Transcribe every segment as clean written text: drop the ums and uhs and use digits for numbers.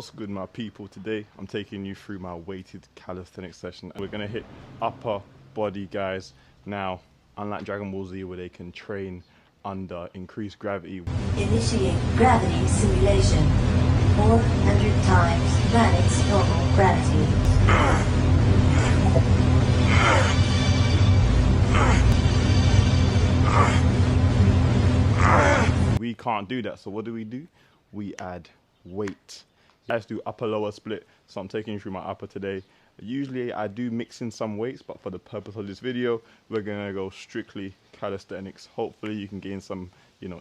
What's good, my people? Today I'm taking you through my weighted calisthenics session. We're gonna hit upper body, guys. Now, unlike Dragon Ball Z where they can train under increased gravity, initiate gravity simulation 400 times planet's normal gravity. we can't do that. So what do? We add weight. Guys do upper lower split, so I'm taking you through my upper today. Usually I do mix in some weights, but for the purpose of this video we're gonna go strictly calisthenics. Hopefully you can gain some,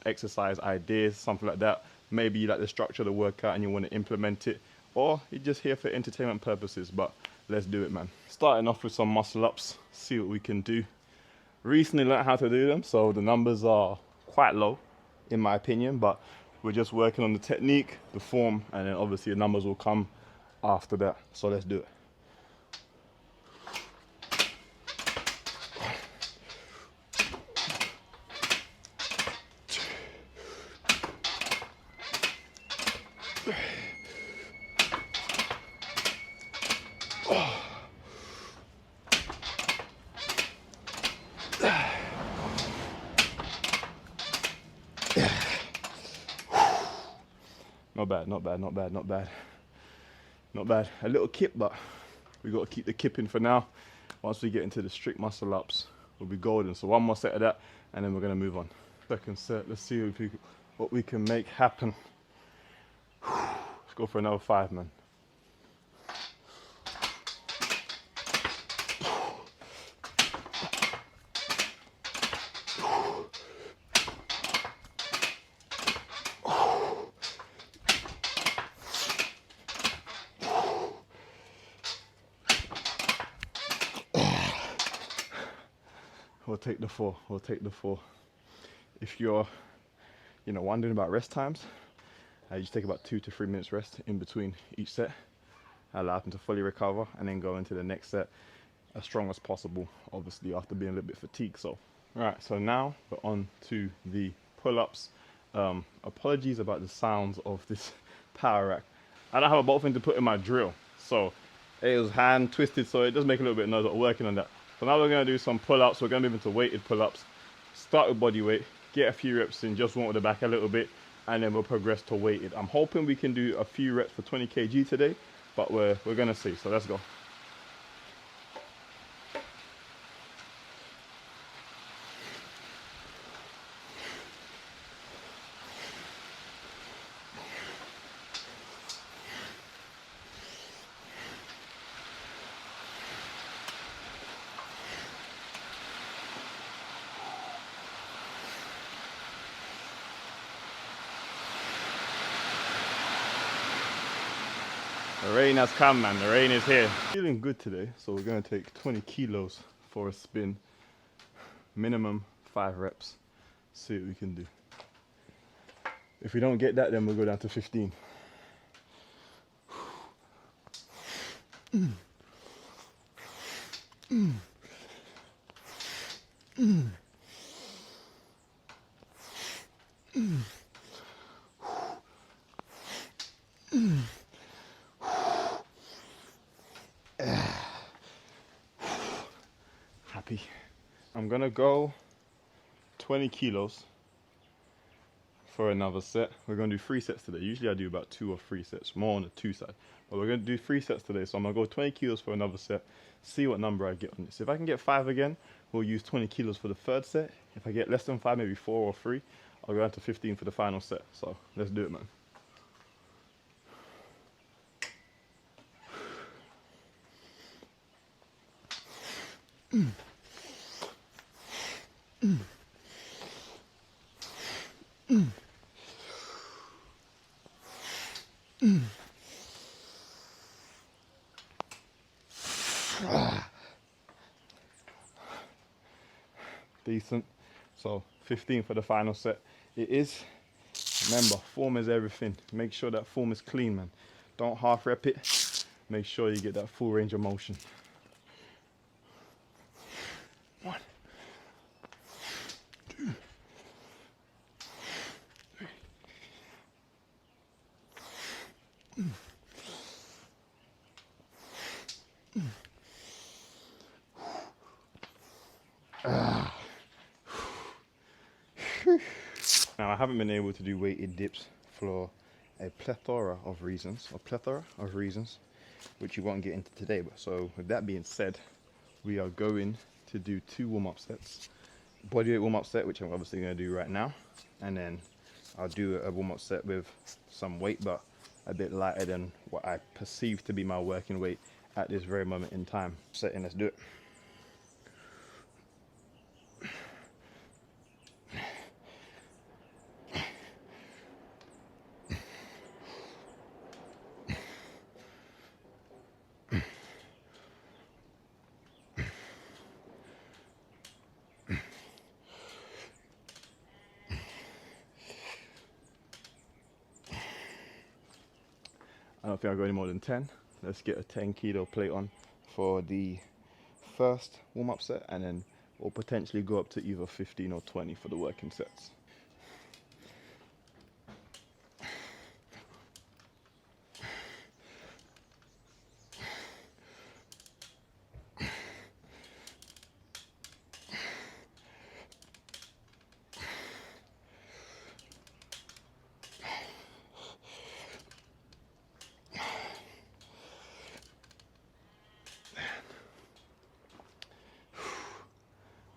exercise ideas, something like that. Maybe you like the structure of the workout and you want to implement it, or you're just here for entertainment purposes. But let's do it, man. Starting off with some muscle ups, see what we can do. Recently learned how to do them, so the numbers are quite low in my opinion, but we're just working on the technique, the form, and then obviously the numbers will come after that. So let's do it. Not bad, not bad, not bad, not bad. Not bad. A little kip, but we got to keep the kipping for now. Once we get into the strict muscle ups, we'll be golden. So one more set of that, and then we're going to move on. Second set, let's see what we can make happen. Let's go for another 5, man. We'll take the 4. We'll take the 4. If you're, wondering about rest times, you just take about 2 to 3 minutes rest in between each set. Allow them to fully recover and then go into the next set as strong as possible, obviously after being a little bit fatigued. So, alright, so now we're on to the pull-ups. Apologies about the sounds of this power rack. I don't have a ball thing to put in my drill, so it was hand twisted, so it does make a little bit of noise, but we're working on that. So now we're going to do some pull-ups. We're going to move into weighted pull-ups. Start with body weight, get a few reps in, just warm with the back a little bit, and then we'll progress to weighted. I'm hoping we can do a few reps for 20 kg today, but we're going to see. So let's go. The rain has come, man. The rain is here. Feeling good today, so we're going to take 20 kilos for a spin. Minimum 5 reps. See what we can do. If we don't get that, then we'll go down to 15. Happy. I'm gonna go 20 kilos for another set. We're gonna do 3 sets today. Usually I do about 2 or 3 sets, more on the 2 side, but we're gonna do 3 sets today. So I'm gonna go 20 kilos for another set, see what number I get on this. If I can get 5 again, we'll use 20 kilos for the 3rd set. If I get less than 5, maybe 4 or 3, I'll go down to 15 for the final set. So let's do it, man. Decent. So 15 for the final set. It is, remember, form is everything. Make sure that form is clean, man. Don't half rep it. Make sure you get that full range of motion. 1, 2, 3, Now I haven't been able to do weighted dips for a plethora of reasons, which you won't get into today. But so with that being said, we are going to do 2 warm-up sets. Bodyweight warm-up set, which I'm obviously going to do right now, and then I'll do a warm-up set with some weight, but a bit lighter than what I perceive to be my working weight at this very moment in time. Setting, let's do it. I don't think I'll go any more than 10. Let's get a 10 kilo plate on for the first warm-up set, and then we'll potentially go up to either 15 or 20 for the working sets.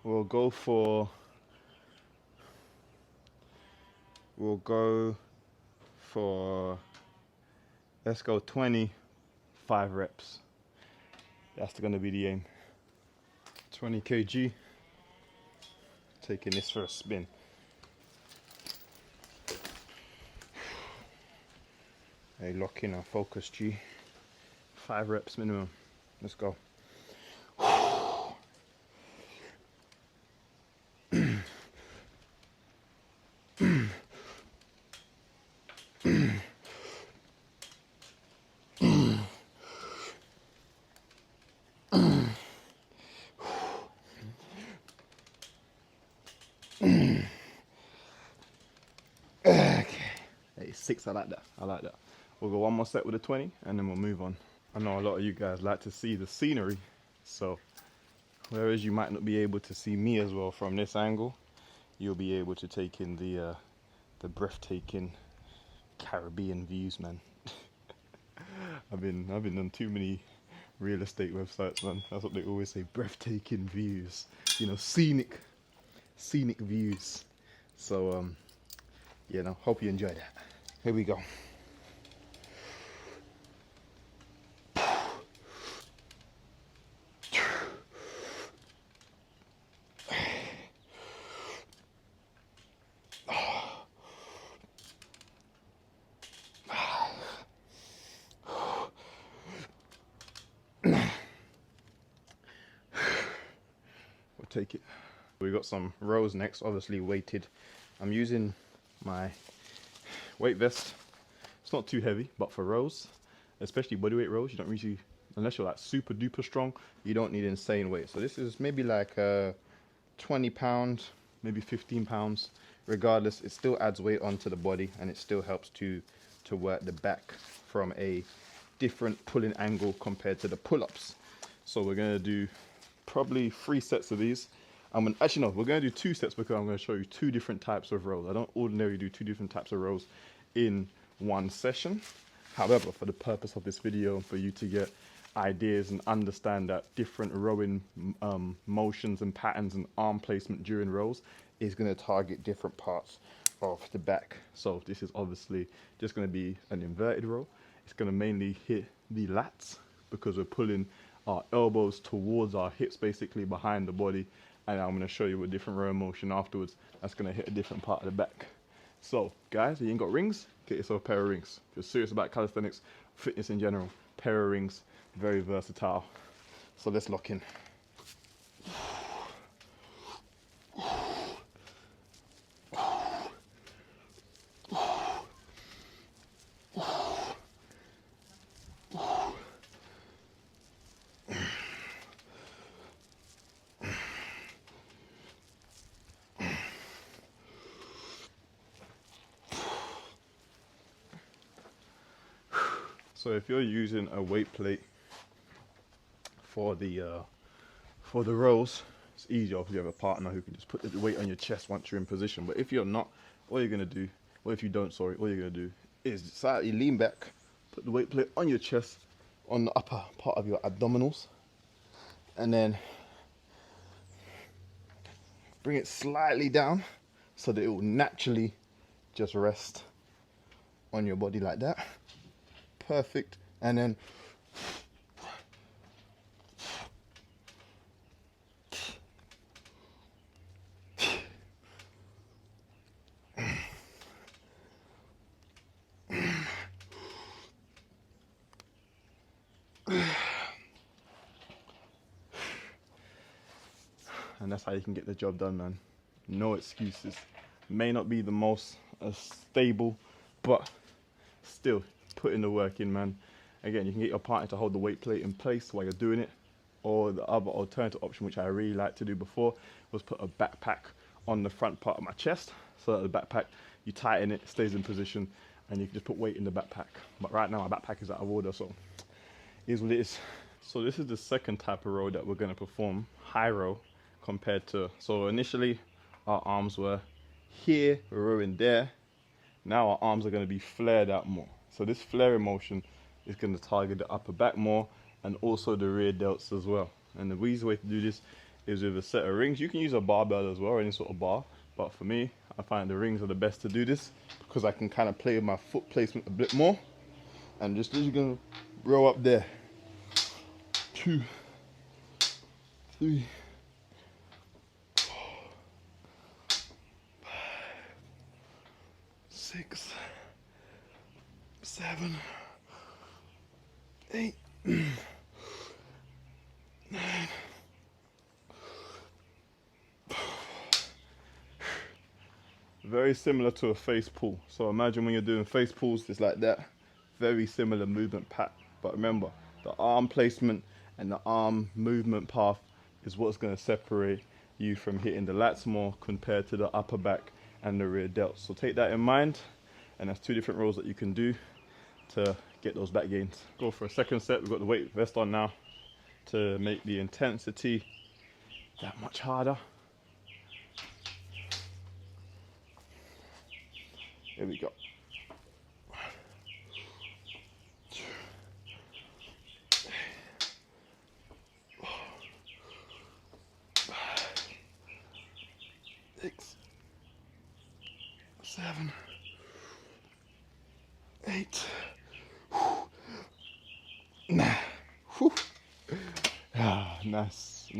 We'll go for, let's go 25 reps. That's going to be the aim. 20 kg. Taking this for a spin. Hey, lock in and focus, G. 5 reps minimum. Let's go. Okay. Hey, 6, I like that. I like that. We'll go one more set with a 20 and then we'll move on. I know a lot of you guys like to see the scenery, so whereas you might not be able to see me as well from this angle, you'll be able to take in the breathtaking Caribbean views, man. I've been on too many real estate websites, man. That's what they always say, breathtaking views, you know, scenic views. So you know, hope you enjoy that. Here we go. Take it. We got some rows next, obviously weighted. I'm using my weight vest. It's not too heavy, but for rows, especially bodyweight rows, you don't really, unless you're like super duper strong, you don't need insane weight. So this is maybe like 20 pounds, maybe 15 pounds. Regardless, it still adds weight onto the body, and it still helps to work the back from a different pulling angle compared to the pull-ups. So we're gonna do probably 3 sets of these. Actually no, we're going to do 2 sets because I'm going to show you 2 different types of rows. I don't ordinarily do 2 different types of rows in one session. However, for the purpose of this video, for you to get ideas and understand that different rowing motions and patterns and arm placement during rows is going to target different parts of the back. So this is obviously just going to be an inverted row. It's going to mainly hit the lats because we're pulling our elbows towards our hips, basically behind the body, and I'm going to show you a different row motion afterwards that's going to hit a different part of the back. So guys, if you ain't got rings, get yourself a pair of rings. If you're serious about calisthenics, fitness in general, pair of rings, very versatile. So let's lock in. So if you're using a weight plate for the rows, it's easier if you have a partner who can just put the weight on your chest once you're in position. But if you're not, all you're gonna do, or if you don't, sorry, all you're gonna do is slightly lean back, put the weight plate on your chest, on the upper part of your abdominals, and then bring it slightly down so that it will naturally just rest on your body like that. Perfect. And then and that's how you can get the job done, man. No excuses. May not be the most stable, but still put in the work in, man. Again, you can get your partner to hold the weight plate in place while you're doing it, or the other alternative option, which I really liked to do before, was put a backpack on the front part of my chest, so that the backpack, you tighten it, stays in position, and you can just put weight in the backpack. But right now my backpack is out of order, so it is what it is. So this is the second type of row that we're going to perform, high row, compared to, so initially our arms were here, we're rowing there. Now our arms are going to be flared out more. So this flaring motion is going to target the upper back more, and also the rear delts as well. And the easy way to do this is with a set of rings. You can use a barbell as well, or any sort of bar, but for me, I find the rings are the best to do this because I can kind of play with my foot placement a bit more. And just as you're going to row up there, 2, 3, 4, 5, 6, 7, 8, 9. Very similar to a face pull. So imagine when you're doing face pulls, it's like that. Very similar movement pattern. But remember, the arm placement and the arm movement path is what's going to separate you from hitting the lats more compared to the upper back and the rear delts. So take that in mind, and that's 2 different rows that you can do to get those back gains. Go for a second set. We've got the weight vest on now to make the intensity that much harder. Here we go. 1, 2, 3, 4, 5, 6, 7, 8. 9. Ah, nice.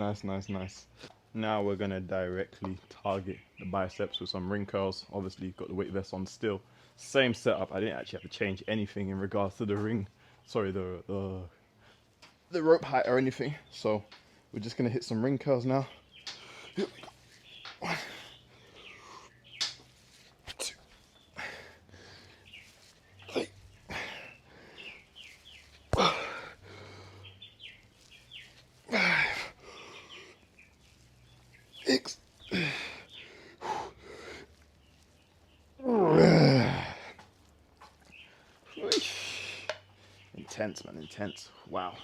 Now we're gonna directly target the biceps with some ring curls. Obviously, got the weight vest on still. Same setup. I didn't actually have to change anything in regards to the ring. Sorry, the rope height or anything. So we're just gonna hit some ring curls now. Here we go. 1, 2, 3, 4, 5, 6. Intense, man, intense. Wow.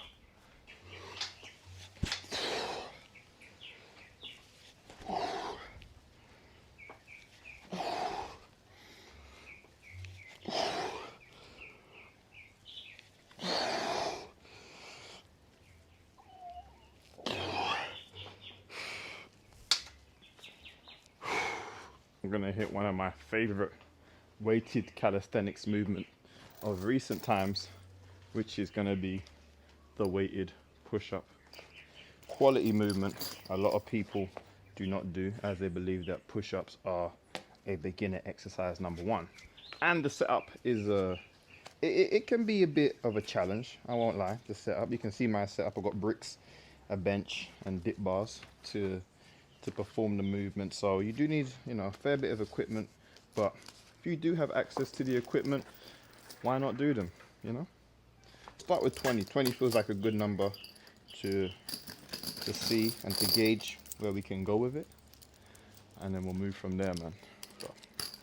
I'm gonna hit one of my favorite weighted calisthenics movement of recent times, which is gonna be the weighted push-up. Quality movement a lot of people do not do, as they believe that push-ups are a beginner exercise number 1. And the setup is it can be a bit of a challenge, I won't lie. The setup, you can see my setup. I've got bricks, a bench and dip bars to perform the movement. So you do need, you know, a fair bit of equipment, but if you do have access to the equipment, why not do them, you know? Start with 20. 20 feels like a good number to see and to gauge where we can go with it, and then we'll move from there, man. So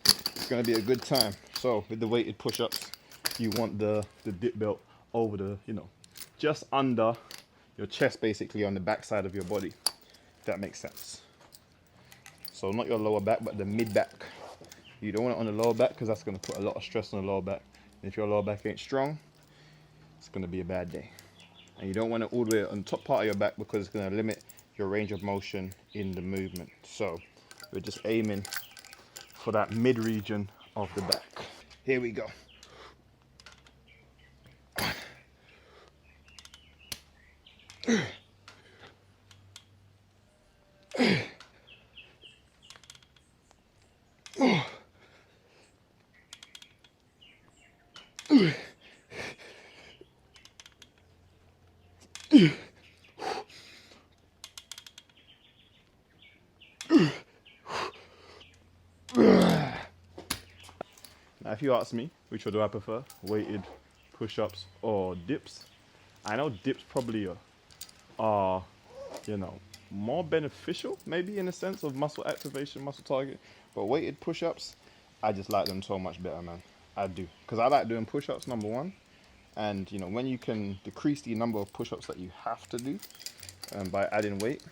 it's gonna be a good time. So with the weighted push-ups, you want the dip belt over the, you know, just under your chest, basically on the back side of your body, if that makes sense. So not your lower back, but the mid back You don't want it on the lower back because that's going to put a lot of stress on the lower back. And if your lower back ain't strong, it's going to be a bad day. And you don't want it all the way on the top part of your back because it's going to limit your range of motion in the movement. So we're just aiming for that mid region of the back. Here we go. Now, if you ask me, which one do I prefer? Weighted push-ups or dips? I know dips probably are, you know, more beneficial, maybe in a sense of muscle activation, muscle target. But weighted push-ups, I just like them so much better, man. I do, because I like doing push-ups, number one. And you know, when you can decrease the number of push-ups that you have to do by adding weight,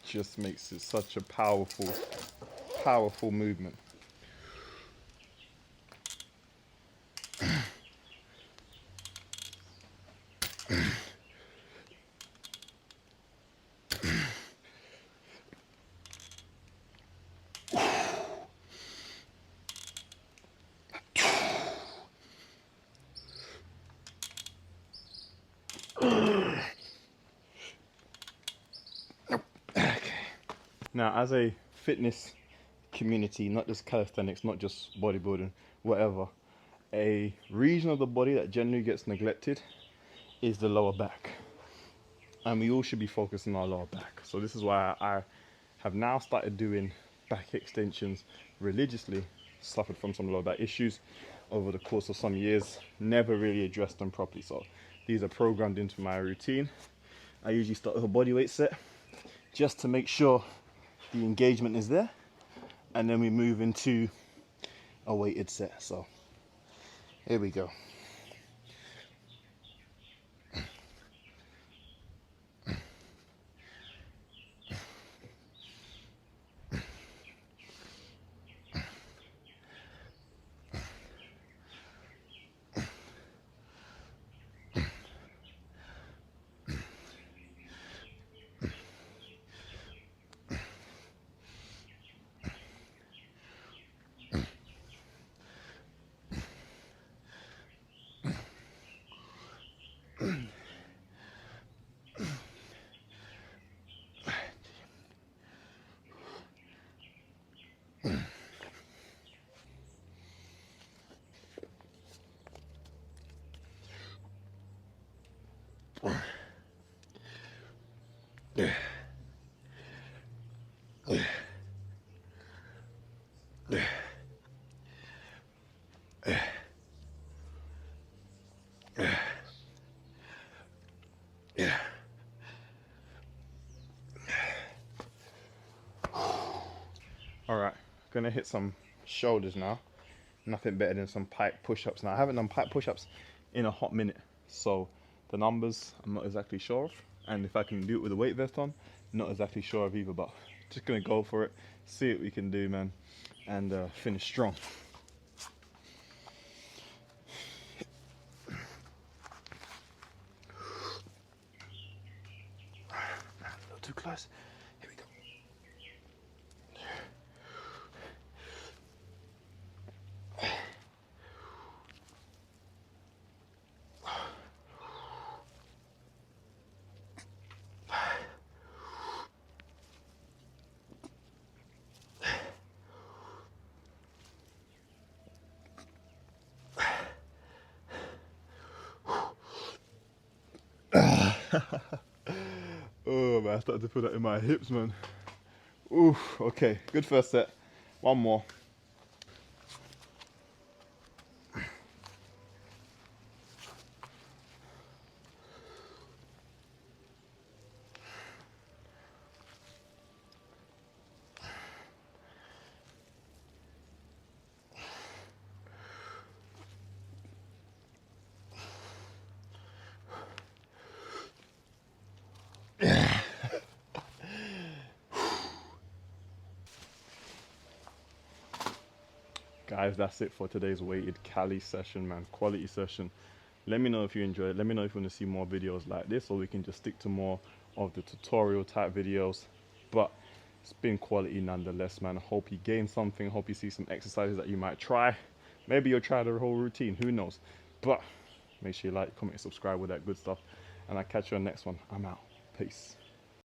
just makes it such a powerful, powerful movement. Now, as a fitness community, not just calisthenics, not just bodybuilding, whatever, a region of the body that generally gets neglected is the lower back. And we all should be focusing on our lower back. So this is why I have now started doing back extensions religiously. Suffered from some lower back issues over the course of some years, never really addressed them properly. So these are programmed into my routine. I usually start with a bodyweight set just to make sure the engagement is there, and then we move into a weighted set. So here we go. All right, gonna hit some shoulders now. Nothing better than some pike push-ups. Now, I haven't done pike push-ups in a hot minute, so the numbers I'm not exactly sure of, and if I can do it with a weight vest on, not exactly sure of either. But just gonna go for it, see what we can do, man, and finish strong. A little too close. Here we go. Oh man, I started to feel that in my hips, man. Oof, okay, good first set. One more. Guys, that's it for today's weighted Cali session, man. Quality session. Let me know if you enjoyed it. Let me know if you want to see more videos like this, or we can just stick to more of the tutorial type videos. But it's been quality nonetheless, man. Hope you gain something. Hope you see some exercises that you might try. Maybe you'll try the whole routine, who knows. But make sure you like, comment, subscribe with that good stuff. And I'll catch you on the next one. I'm out. Peace.